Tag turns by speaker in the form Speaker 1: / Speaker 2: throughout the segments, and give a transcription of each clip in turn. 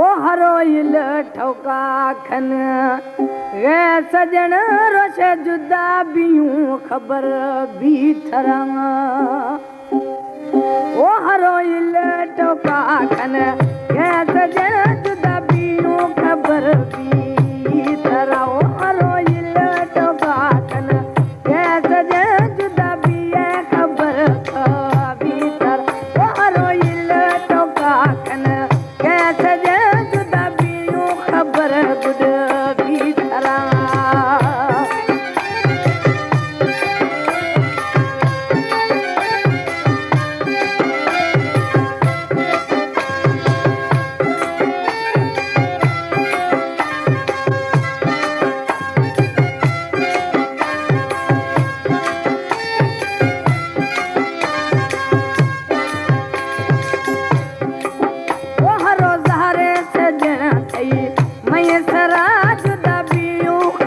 Speaker 1: ओ हरोइल ठोका खन गे सजन रोश जुदा बियूं खबर भी थरंग ओ हरोइल ठोका खन गे सजन जुदा बियूं खबर भी थरा ओ हरोइल ठोका खन गे सजन जुदा बिए खबर भी थरा ओ हरोइल ठोका खन गे सजन जुदा बियूं खबर बुध भी थरा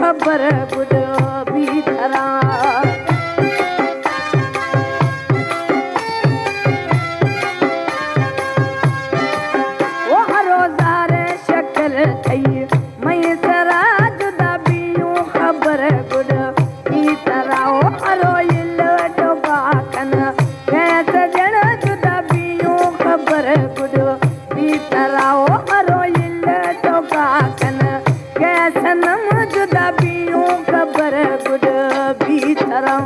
Speaker 1: खबर बुध भी थरा वो रोज़ारे शक्ल थई मैं सरा जुदा बियूं खबर बुध भी थरा ओ रोइल टोका खन गे सजन जुदा बियूं खबर बुध भी थरा ओ रोइल टोका खन गे सनम जुदा बियूं खबर बुध भी थरा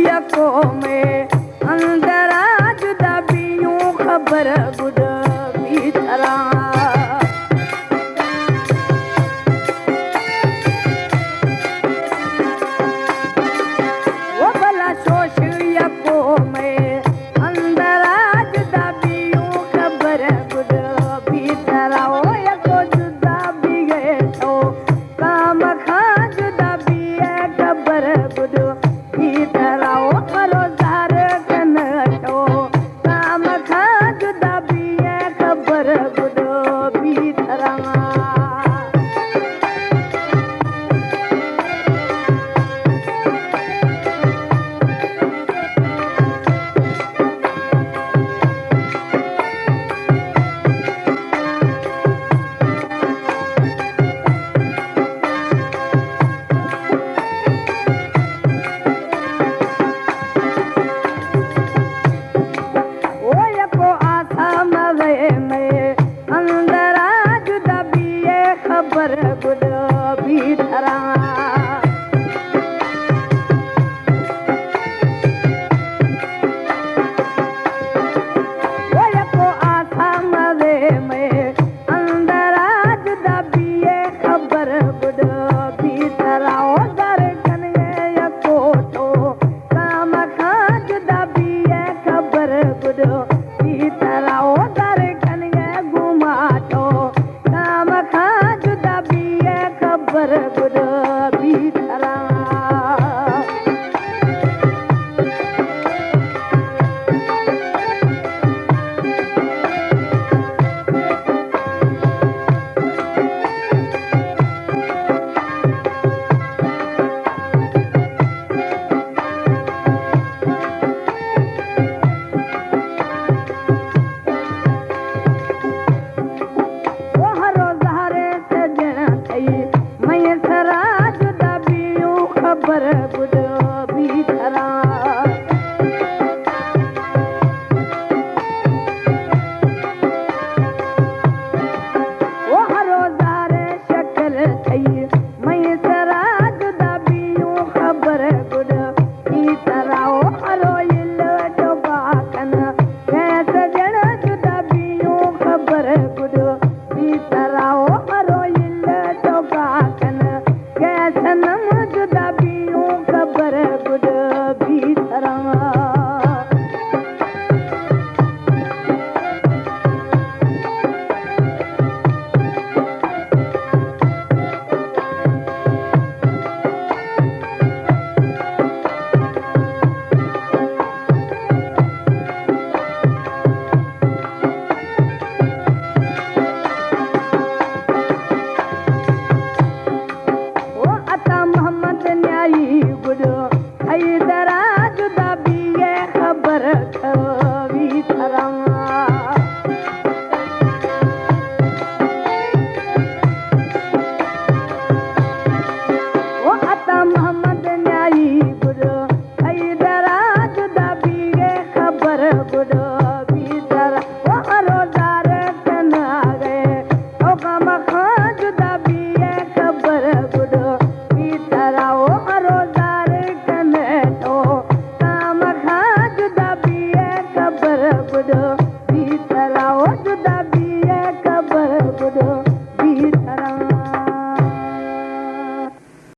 Speaker 1: यको में अंदरा जुदा बियूं खबर बुध भी थरा वो भला सोच यको में अंदरा जुदा बियूं खबर बुध भी थरा ओ यको जुदा भी गए तो काम खा जुदा भी खबर बुध भी थरा ओ रोज़ार कन तो काम खा जुदा भी खबर बुध भी थरा खबर बुध भी थरा वो यको आथा मरे में अंदरा जुदा बिए खबर बुध भी थरा ओ दर कने यको तो काम खा जुदा बिए खबर बुध भी थरा ओ दर कने घुमा तो काम खा जुदा बिए खबर बुध भी थरा खबर बुध भी थरा वो रोज़ारे शक्ल थई मैं सरा जुदा बियूं खबर बुध भी थरा ओ रोइल टोका खन गे सजन जुदा बियूं खबर बुध भी थरा ओ रोइल टोका खन गे सनम